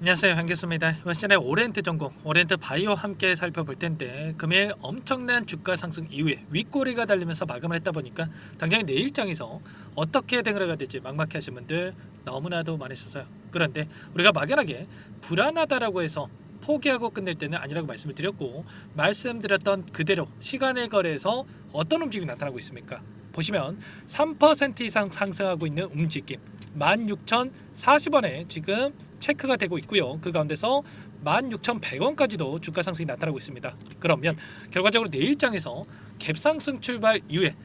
안녕하세요, 반갑습니다. 이번 시간에 오리엔트 전공, 오리엔트 바이오 함께 살펴볼 텐데 금일 엄청난 주가 상승 이후에 윗꼬리가 달리면서 마감을 했다 보니까 당장 내일장에서 어떻게 대응을 될지 막막해 하신 분들 너무나도 많으셨어요. 그런데 우리가 막연하게 불안하다라고 해서 포기하고 끝낼 때는 아니라고 말씀을 드렸고, 말씀드렸던 그대로 시간을 거래해서 어떤 움직임이 나타나고 있습니까? 보시면 3% 이상 상승하고 있는 움직임, 16,040원에 지금 체크가 되고 있고요. 그 가운데서 16,100원까지도 주가 상승이 나타나고 있습니다. 그러면 결과적으로 내일장에서 갭상승 출발 이후에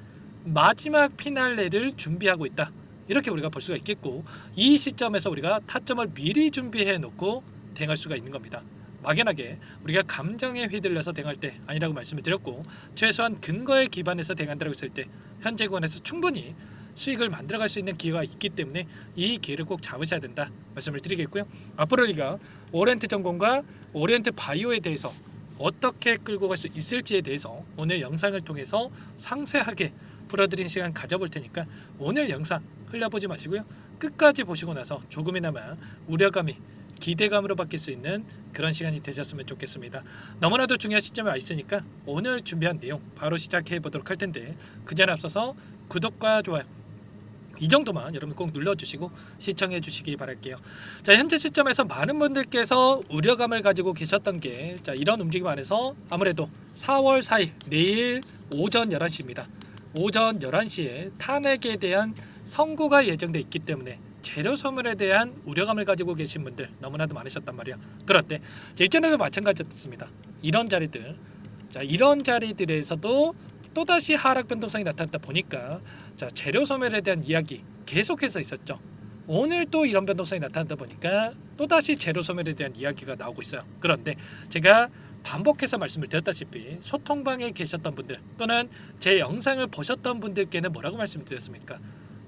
마지막 피날레를 준비하고 있다, 이렇게 우리가 볼 수가 있겠고, 이 시점에서 우리가 타점을 미리 준비해 놓고 대응할 수가 있는 겁니다. 막연하게 우리가 감정에 휘둘려서 대응할 때 아니라고 말씀을 드렸고, 최소한 근거에 기반해서 대응한다고 했을 때 현재 구간에서 충분히 수익을 만들어갈 수 있는 기회가 있기 때문에 이 기회를 꼭 잡으셔야 된다 말씀을 드리겠고요. 앞으로 우리가 오리엔트 전공과 오리엔트 바이오에 대해서 어떻게 끌고 갈 수 있을지에 대해서 오늘 영상을 통해서 상세하게 풀어드린 시간 가져볼 테니까 오늘 영상 흘려보지 마시고요. 끝까지 보시고 나서 조금이나마 우려감이 기대감으로 바뀔 수 있는 그런 시간이 되셨으면 좋겠습니다. 너무나도 중요한 시점에 와 있으니까 오늘 준비한 내용 바로 시작해 보도록 할 텐데, 그 전에 앞서서 구독과 좋아요 이 정도만 여러분 꼭 눌러주시고 시청해 주시기 바랄게요. 자, 현재 시점에서 많은 분들께서 우려감을 가지고 계셨던 게, 자, 이런 움직임 안에서 아무래도 4월 4일 내일 오전 11시입니다. 오전 11시에 탄핵에 대한 선고가 예정돼 있기 때문에 재료 소멸에 대한 우려감을 가지고 계신 분들 너무나도 많으셨단 말이야. 그런데 일전에도 마찬가지였습니다. 이런 자리들, 자, 이런 자리들에서도 또다시 하락 변동성이 나타났다 보니까, 자, 재료 소멸에 대한 이야기 계속해서 있었죠. 오늘 또 이런 변동성이 나타났다 보니까 또다시 재료 소멸에 대한 이야기가 나오고 있어요. 그런데 제가 반복해서 말씀을 드렸다시피 소통방에 계셨던 분들 또는 제 영상을 보셨던 분들께는 뭐라고 말씀드렸습니까?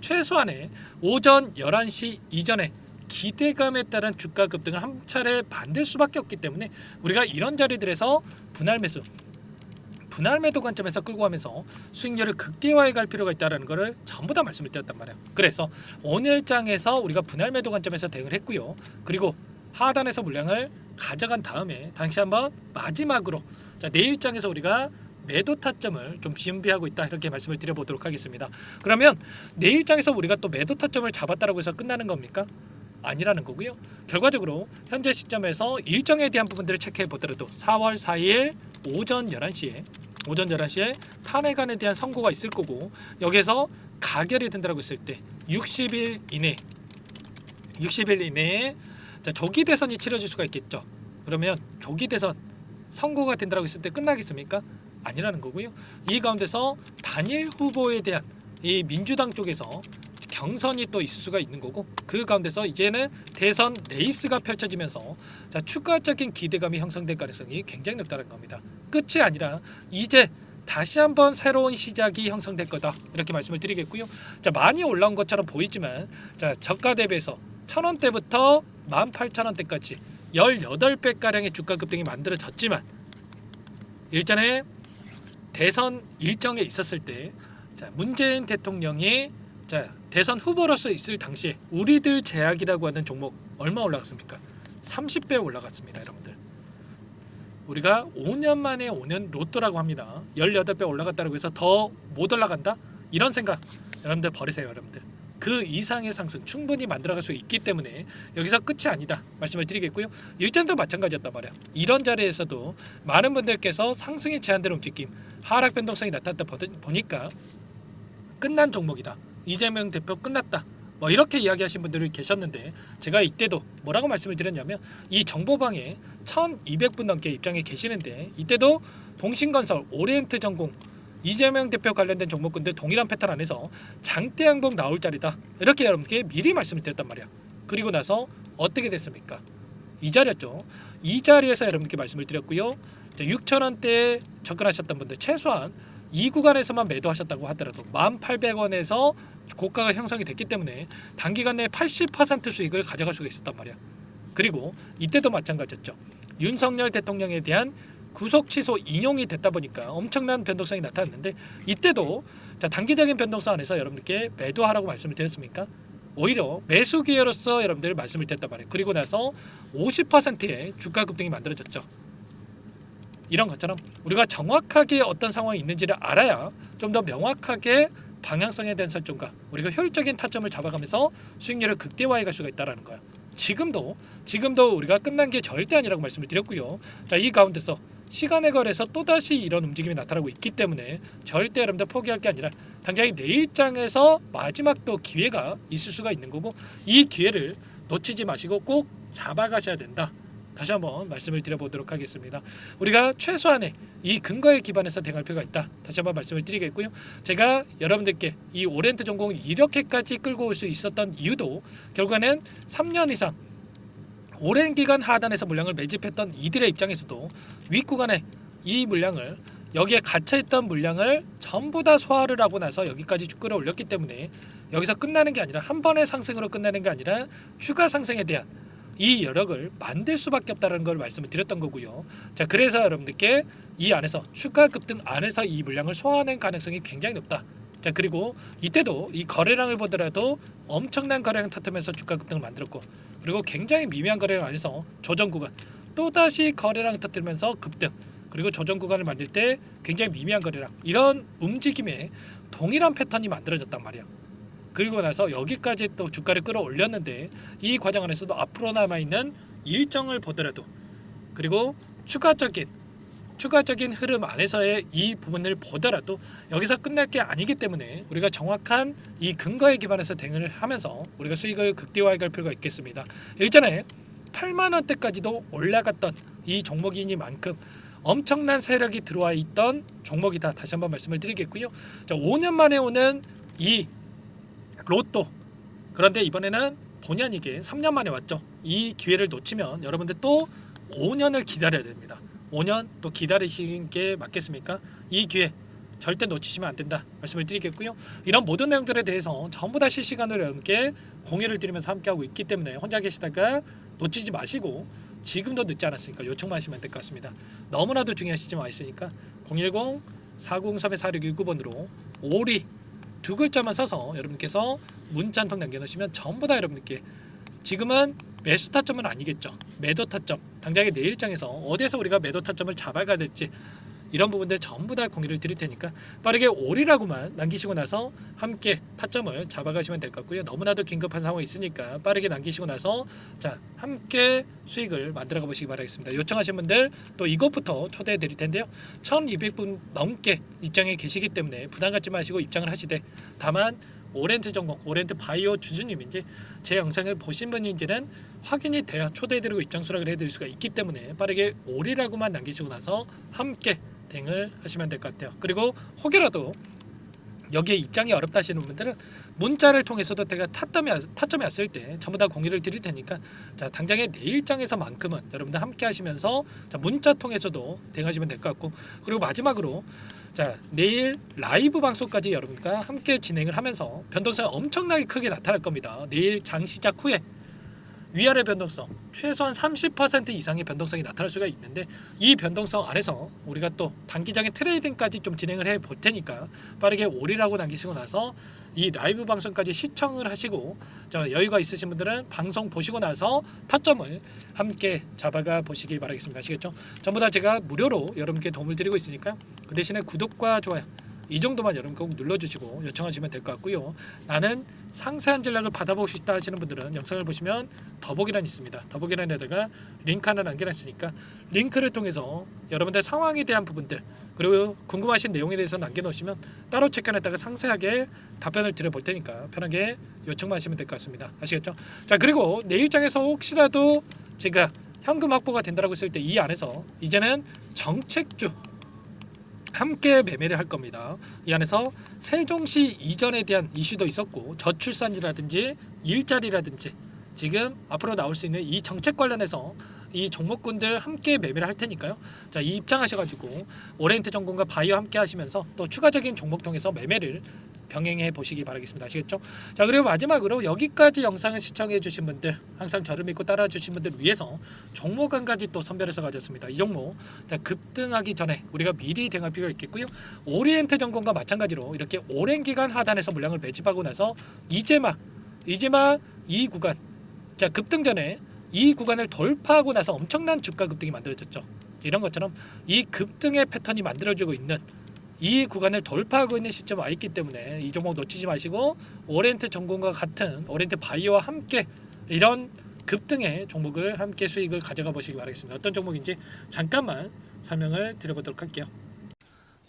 최소한의 오전 11시 이전에 기대감에 따른 주가 급등을 한 차례 만들 수밖에 없기 때문에 우리가 이런 자리들에서 분할 매도 관점에서 끌고 가면서 수익률을 극대화해 갈 필요가 있다는 것을 전부 다 말씀을 드렸단 말이에요. 그래서 오늘 장에서 우리가 분할 매도 관점에서 대응을 했고요. 그리고 하단에서 물량을 가져간 다음에 당시 한번 마지막으로, 자, 내일 장에서 우리가 매도 타점을 좀 준비하고 있다, 이렇게 말씀을 드려보도록 하겠습니다. 그러면 내일 장에서 우리가 또 매도 타점을 잡았다라고 해서 끝나는 겁니까? 아니라는 거고요. 결과적으로 현재 시점에서 일정에 대한 부분들을 체크해 보더라도 4월 4일 오전 11시에 탄핵안에 대한 선고가 있을 거고, 여기서 가결이 된다고 했을 때 60일 이내에 자, 조기 대선이 치러질 수가 있겠죠. 그러면 조기 대선 선고가 된다고 했을 때 끝나겠습니까? 아니라는 거고요. 이 가운데서 단일 후보에 대한 이 민주당 쪽에서 경선이 또 있을 수가 있는 거고, 그 가운데서 이제는 대선 레이스가 펼쳐지면서, 자, 추가적인 기대감이 형성될 가능성이 굉장히 높다는 겁니다. 끝이 아니라 이제 다시 한번 새로운 시작이 형성될 거다, 이렇게 말씀을 드리겠고요. 자, 많이 올라온 것처럼 보이지만, 자, 저가 대비해서 1,000원대부터 18,000원대까지 18배 가량의 주가 급등이 만들어졌지만, 일전에 대선 일정에 있었을 때, 자, 문재인 대통령이, 자, 대선 후보로서 있을 당시에 우리들 제약이라고 하는 종목 얼마 올라갔습니까? 30배 올라갔습니다, 여러분들. 우리가 5년 만에 오는 로또라고 합니다. 18배 올라갔다고 해서 더 못 올라간다? 이런 생각 여러분들 버리세요. 여러분들 그 이상의 상승 충분히 만들어갈 수 있기 때문에 여기서 끝이 아니다 말씀을 드리겠고요. 일전도 마찬가지였단 말이야. 이런 자리에서도 많은 분들께서 상승이 제한되는 움직임, 하락 변동성이 나타났다 보니까 끝난 종목이다, 이재명 대표 끝났다, 뭐 이렇게 이야기하신 분들이 계셨는데, 제가 이때도 뭐라고 말씀을 드렸냐면, 이 정보방에 1200분 넘게 입장에 계시는데 이때도 동신건설, 오리엔트 전공, 이재명 대표 관련된 종목군들 동일한 패턴 안에서 장대 양봉 나올 자리다, 이렇게 여러분께 미리 말씀을 드렸단 말이야. 그리고 나서 어떻게 됐습니까? 이 자리였죠. 이 자리에서 여러분께 말씀을 드렸고요. 6,000원대에 접근하셨던 분들 최소한 이 구간에서만 매도하셨다고 하더라도 1,800원에서 고가가 형성이 됐기 때문에 단기간 내에 80% 수익을 가져갈 수가 있었단 말이야. 그리고 이때도 마찬가지였죠. 윤석열 대통령에 대한 구속 취소 인용이 됐다 보니까 엄청난 변동성이 나타났는데, 이때도, 자, 단기적인 변동성 안에서 여러분들께 매도하라고 말씀을 드렸습니까? 오히려 매수 기회로서 여러분들 말씀을 드렸단 말이에요. 그리고 나서 50%의 주가 급등이 만들어졌죠. 이런 것처럼 우리가 정확하게 어떤 상황이 있는지를 알아야 좀 더 명확하게 방향성에 대한 설정과 우리가 효율적인 타점을 잡아가면서 수익률을 극대화해 갈 수가 있다는 거야. 지금도 우리가 끝난 게 절대 아니라고 말씀을 드렸고요. 자, 이 가운데서 시간의 거래에서 또다시 이런 움직임이 나타나고 있기 때문에 절대 여러분들 포기할 게 아니라 당장이 내일장에서 마지막 또 기회가 있을 수가 있는 거고, 이 기회를 놓치지 마시고 꼭 잡아가셔야 된다. 다시 한번 말씀을 드려보도록 하겠습니다. 우리가 최소한의 이 근거에 기반해서 대응할 필요가 있다. 다시 한번 말씀을 드리겠고요. 제가 여러분들께 이 오리엔트 전공을 이렇게까지 끌고 올 수 있었던 이유도 결과는 3년 이상 오랜 기간 하단에서 물량을 매집했던 이들의 입장에서도 윗구간에 이 물량을, 여기에 갇혀있던 물량을 전부 다 소화를 하고 나서 여기까지 쭉 끌어올렸기 때문에 여기서 끝나는 게 아니라, 한 번의 상승으로 끝나는 게 아니라 추가 상승에 대한 이 여력을 만들 수밖에 없다는 걸 말씀을 드렸던 거고요. 자, 그래서 여러분들께 이 안에서 추가 급등 안에서 이 물량을 소화하는 가능성이 굉장히 높다. 자, 그리고 이때도 이 거래량을 보더라도 엄청난 거래량 터뜨면서 주가 급등을 만들었고, 그리고 굉장히 미미한 거래량 안에서 조정 구간, 또다시 거래량 터뜨리면서 급등, 그리고 조정 구간을 만들 때 굉장히 미미한 거래량, 이런 움직임에 동일한 패턴이 만들어졌단 말이야. 그리고 나서 여기까지 또 주가를 끌어올렸는데, 이 과정 안에서도 앞으로 남아있는 일정을 보더라도, 그리고 추가적인 흐름 안에서의 이 부분을 보더라도 여기서 끝날 게 아니기 때문에 우리가 정확한 이 근거에 기반해서 대응을 하면서 우리가 수익을 극대화해 갈 필요가 있겠습니다. 일전에 8만 원대까지도 올라갔던 이 종목이니만큼 엄청난 세력이 들어와 있던 종목이다. 다시 한번 말씀을 드리겠고요. 자, 5년 만에 오는 이 로또, 그런데 이번에는 본의 아니게 3년 만에 왔죠. 이 기회를 놓치면 여러분들 또 5년을 기다려야 됩니다. 5년 또 기다리시는 게 맞겠습니까? 이 기회 절대 놓치시면 안 된다 말씀을 드리겠고요. 이런 모든 내용들에 대해서 전부 다 실시간으로 여러분께 공유를 드리면서 함께하고 있기 때문에 혼자 계시다가 놓치지 마시고, 지금도 늦지 않았으니까 요청만 하시면 될 것 같습니다. 너무나도 중요한 시점 와 있으니까 010-403-4619번으로 오리 두 글자만 써서 여러분께서 문자 한 통 남겨놓으시면 전부 다 여러분들께, 지금은 매수 타점은 아니겠죠. 매도 타점, 당장의 내일장에서 어디에서 우리가 매도 타점을 잡아가야 될지 이런 부분들 전부 다 공유를 드릴 테니까 빠르게 오리라고만 남기시고 나서 함께 타점을 잡아가시면 될 것 같고요. 너무나도 긴급한 상황이 있으니까 빠르게 남기시고 나서 자, 함께 수익을 만들어가 보시기 바라겠습니다. 요청하신 분들 또 이것부터 초대해 드릴 텐데요. 1200분 넘게 입장에 계시기 때문에 부담 갖지 마시고 입장을 하시되, 다만 오렌트 전공, 오렌트 바이오 주주님인지 제 영상을 보신 분인지는 확인이 돼야 초대해드리고 입장 수락을 해드릴 수가 있기 때문에 빠르게 오리라고만 남기시고 나서 함께 대응을 하시면 될 것 같아요. 그리고 혹여라도 여기에 입장이 어렵다 하시는 분들은 문자를 통해서도 제가 타점이 왔을 때 전부 다 공유를 드릴 테니까, 자, 당장의 내일장에서만큼은 여러분들 함께 하시면서 자, 문자 통해서도 대응하시면 될 것 같고, 그리고 마지막으로 자, 내일 라이브 방송까지 여러분과 함께 진행을 하면서 변동성이 엄청나게 크게 나타날 겁니다. 내일 장 시작 후에 위아래 변동성 최소한 30% 이상의 변동성이 나타날 수가 있는데, 이 변동성 안에서 우리가 또 단기적인 트레이딩까지 좀 진행을 해 볼 테니까 빠르게 오리라고 남기시고 나서 이 라이브 방송까지 시청을 하시고, 여유가 있으신 분들은 방송 보시고 나서 타점을 함께 잡아가 보시기 바라겠습니다. 아시겠죠? 전부 다 제가 무료로 여러분께 도움을 드리고 있으니까 그 대신에 구독과 좋아요 이 정도만 여러분 꼭 눌러주시고 요청하시면 될 것 같고요. 나는 상세한 전략을 받아보고 싶다 하시는 분들은 영상을 보시면 더보기란이 있습니다. 더보기란에다가 링크 하나 남겨놨으니까 링크를 통해서 여러분들 상황에 대한 부분들, 그리고 궁금하신 내용에 대해서 남겨놓으시면 따로 체크해놨다가 상세하게 답변을 드려볼 테니까 편하게 요청만 하시면 될 것 같습니다. 아시겠죠? 자, 그리고 내일장에서 혹시라도 제가 현금 확보가 된다고 했을 때 이 안에서 이제는 정책주 함께 매매를 할 겁니다. 이 안에서 세종시 이전에 대한 이슈도 있었고, 저출산이라든지 일자리라든지 지금 앞으로 나올 수 있는 이 정책 관련해서 이 종목군들 함께 매매를 할 테니까요. 자, 이 입장하셔가지고 오렌트 전공과 바이오 함께 하시면서 또 추가적인 종목 통해서 매매를 병행해 보시기 바라겠습니다. 아시겠죠? 자, 그리고 마지막으로 여기까지 영상을 시청해 주신 분들, 항상 저를 믿고 따라 주신 분들 위해서 종목 한 가지 또 선별해서 가졌습니다. 이 종목 급등하기 전에 우리가 미리 대응할 필요가 있겠고요. 오리엔트 전공과 마찬가지로 이렇게 오랜 기간 하단에서 물량을 매집하고 나서 이제 막 이제만 이 구간, 자 급등 전에 이 구간을 돌파하고 나서 엄청난 주가 급등이 만들어졌죠. 이런 것처럼 이 급등의 패턴이 만들어지고 있는 이 구간을 돌파하고 있는 시점에 와 있기 때문에 이 종목 놓치지 마시고 오리엔트 전공과 같은 오리엔트 바이오와 함께 이런 급등의 종목을 함께 수익을 가져가 보시기 바라겠습니다. 어떤 종목인지 잠깐만 설명을 드려보도록 할게요.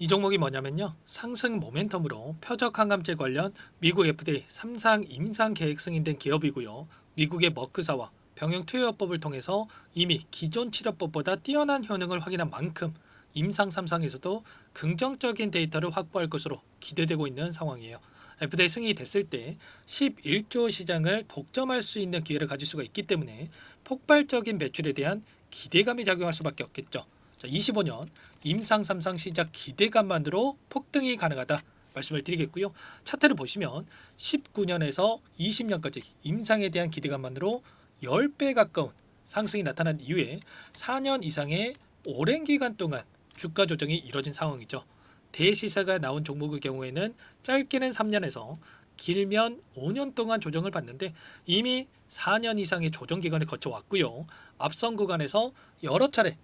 이 종목이 뭐냐면요, 상승 모멘텀으로 표적 항암제 관련 미국 FDA 3상 임상 계획 승인된 기업이고요. 미국의 머크사와 병용 투여법을 통해서 이미 기존 치료법보다 뛰어난 효능을 확인한 만큼 임상 3상에서도 긍정적인 데이터를 확보할 것으로 기대되고 있는 상황이에요. FDA 승인이 됐을 때 11조 시장을 독점할 수 있는 기회를 가질 수가 있기 때문에 폭발적인 매출에 대한 기대감이 작용할 수밖에 없겠죠. 자, 25년 임상 3상 시작 기대감만으로 폭등이 가능하다 말씀을 드리겠고요. 차트를 보시면 19년에서 20년까지 임상에 대한 기대감만으로 10배 가까운 상승이 나타난 이후에 4년 이상의 오랜 기간 동안 주가 조정이 이뤄진 상황이죠. 대시세가 나온 종목의 경우에는 짧게는 3년에서 길면 5년 동안 조정을 받는데 이미 4년 이상의 조정 기간을 거쳐왔고요. 앞선 구간에서 여러 차례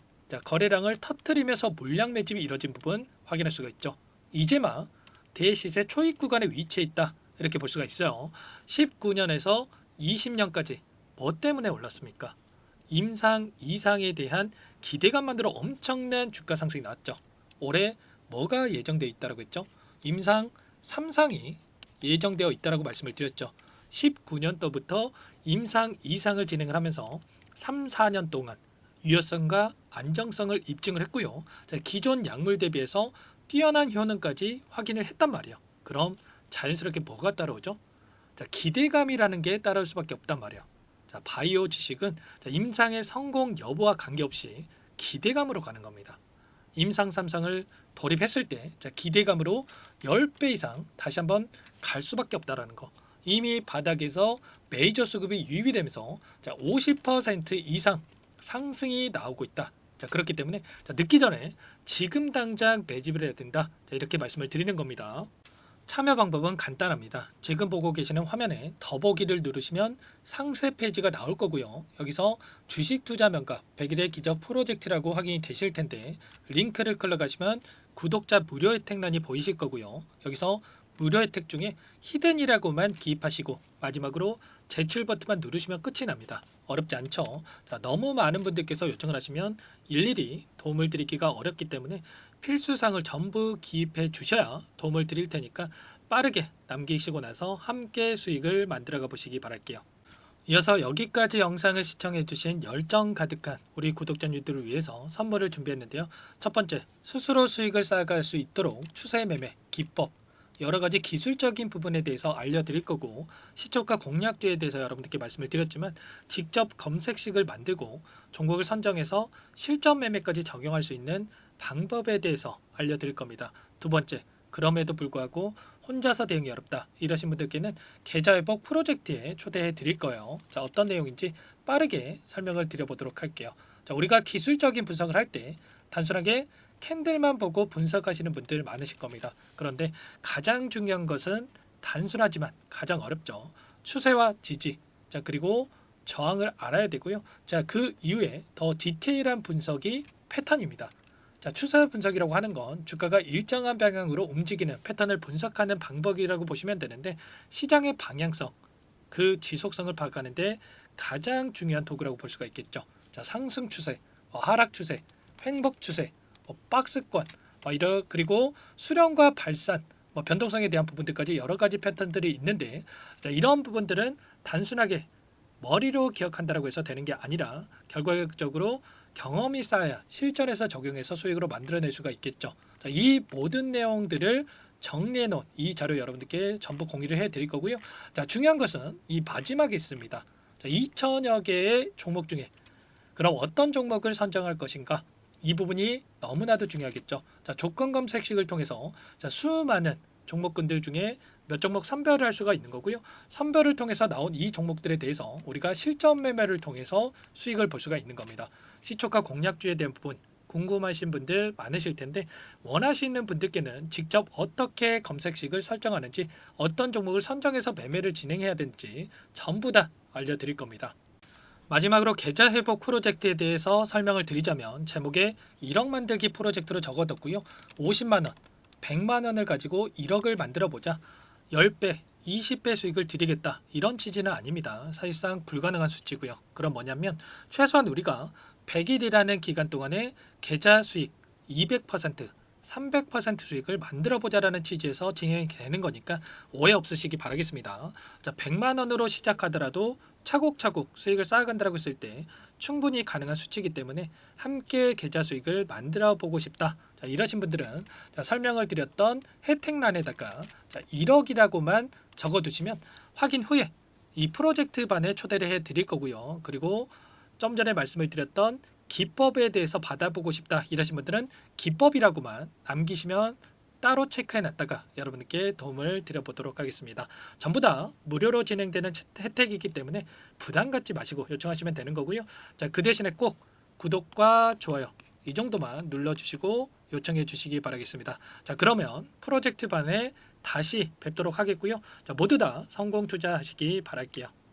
거래량을 터뜨리면서 물량 매집이 이뤄진 부분 확인할 수가 있죠. 이제만 대시세 초입 구간에 위치해 있다 이렇게 볼 수가 있어요. 19년에서 20년까지 뭐 때문에 올랐습니까? 임상 이상에 대한 기대감만으로 엄청난 주가 상승이 나왔죠. 올해 뭐가 예정되어 있다고 했죠? 임상 3상이 예정되어 있다고 말씀을 드렸죠. 19년도부터 임상 이상을 진행을 하면서 3, 4년 동안 유효성과 안정성을 입증을 했고요. 자, 기존 약물 대비해서 뛰어난 효능까지 확인을 했단 말이에요. 그럼 자연스럽게 뭐가 따라오죠? 자, 기대감이라는 게 따라올 수밖에 없단 말이에요. 자, 바이오 지식은 임상의 성공 여부와 관계없이 기대감으로 가는 겁니다. 임상 3상을 돌입했을 때 기대감으로 10배 이상 다시 한번 갈 수밖에 없다라는 거. 이미 바닥에서 메이저 수급이 유입이 되면서 50% 이상 상승이 나오고 있다. 자, 그렇기 때문에 늦기 전에 지금 당장 매집을 해야 된다. 자, 이렇게 말씀을 드리는 겁니다. 참여 방법은 간단합니다. 지금 보고 계시는 화면에 더보기를 누르시면 상세 페이지가 나올 거고요. 여기서 주식 투자 명가 100일의 기적 프로젝트라고 확인이 되실 텐데 링크를 클릭하시면 구독자 무료 혜택란이 보이실 거고요. 여기서 무료 혜택 중에 히든이라고만 기입하시고 마지막으로 제출 버튼만 누르시면 끝이 납니다. 어렵지 않죠? 자, 너무 많은 분들께서 요청을 하시면 일일이 도움을 드리기가 어렵기 때문에 필수사항을 전부 기입해 주셔야 도움을 드릴 테니까 빠르게 남기시고 나서 함께 수익을 만들어가 보시기 바랄게요. 이어서 여기까지 영상을 시청해 주신 열정 가득한 우리 구독자님들을 위해서 선물을 준비했는데요. 첫 번째, 스스로 수익을 쌓아갈 수 있도록 추세 매매 기법, 여러 가지 기술적인 부분에 대해서 알려드릴 거고, 시초가 공략도에 대해서 여러분들께 말씀을 드렸지만 직접 검색식을 만들고 종목을 선정해서 실전 매매까지 적용할 수 있는 방법에 대해서 알려드릴 겁니다. 두 번째, 그럼에도 불구하고 혼자서 대응이 어렵다 이러신 분들께는 계좌회복 프로젝트에 초대해 드릴 거예요. 자, 어떤 내용인지 빠르게 설명을 드려보도록 할게요. 자, 우리가 기술적인 분석을 할 때 단순하게 캔들만 보고 분석하시는 분들 많으실 겁니다. 그런데 가장 중요한 것은 단순하지만 가장 어렵죠. 추세와 지지, 자, 그리고 저항을 알아야 되고요. 자, 그 이후에 더 디테일한 분석이 패턴입니다. 자, 추세 분석이라고 하는 건 주가가 일정한 방향으로 움직이는 패턴을 분석하는 방법이라고 보시면 되는데, 시장의 방향성, 그 지속성을 파악하는데 가장 중요한 도구라고 볼 수가 있겠죠. 자, 상승 추세, 하락 추세, 횡복 추세, 박스권, 그리고 수렴과 발산, 변동성에 대한 부분들까지 여러 가지 패턴들이 있는데, 자, 이런 부분들은 단순하게 머리로 기억한다고 해서 되는 게 아니라 결과적으로 경험이 쌓아야 실전에서 적용해서 수익으로 만들어낼 수가 있겠죠. 자, 이 모든 내용들을 정리해 놓은 이 자료 여러분들께 전부 공유를 해 드릴 거고요. 자, 중요한 것은 이 마지막에 있습니다. 자, 2천여 개의 종목 중에 그럼 어떤 종목을 선정할 것인가? 이 부분이 너무나도 중요하겠죠. 자, 조건 검색식을 통해서 수많은 종목군들 중에 몇 종목 선별을 할 수가 있는 거고요. 선별을 통해서 나온 이 종목들에 대해서 우리가 실전 매매를 통해서 수익을 볼 수가 있는 겁니다. 시초가 공략주에 대한 부분 궁금하신 분들 많으실 텐데 원하시는 분들께는 직접 어떻게 검색식을 설정하는지 어떤 종목을 선정해서 매매를 진행해야 되는지 전부 다 알려드릴 겁니다. 마지막으로 계좌 회복 프로젝트에 대해서 설명을 드리자면 제목에 1억 만들기 프로젝트로 적어뒀고요. 50만 원, 100만 원을 가지고 1억을 만들어 보자. 10배, 20배 수익을 드리겠다. 이런 취지는 아닙니다. 사실상 불가능한 수치고요. 그럼 뭐냐면 최소한 우리가 100일이라는 기간 동안에 계좌 수익 200%, 300% 수익을 만들어 보자라는 취지에서 진행이 되는 거니까 오해 없으시기 바라겠습니다. 자, 100만 원으로 시작하더라도 차곡차곡 수익을 쌓아간다고 했을 때 충분히 가능한 수치이기 때문에 함께 계좌 수익을 만들어 보고 싶다. 자, 이러신 분들은 자, 설명을 드렸던 혜택란에다가 자, 1억이라고만 적어두시면 확인 후에 이 프로젝트 반에 초대를 해 드릴 거고요. 그리고 좀 전에 말씀을 드렸던 기법에 대해서 받아보고 싶다 이러신 분들은 기법이라고만 남기시면 따로 체크해 놨다가 여러분께 도움을 드려보도록 하겠습니다. 전부 다 무료로 진행되는 혜택이기 때문에 부담 갖지 마시고 요청하시면 되는 거고요. 자, 그 대신에 꼭 구독과 좋아요 이 정도만 눌러주시고 요청해 주시기 바라겠습니다. 자, 그러면 프로젝트 반에 다시 뵙도록 하겠고요. 자, 모두 다 성공 투자하시기 바랄게요.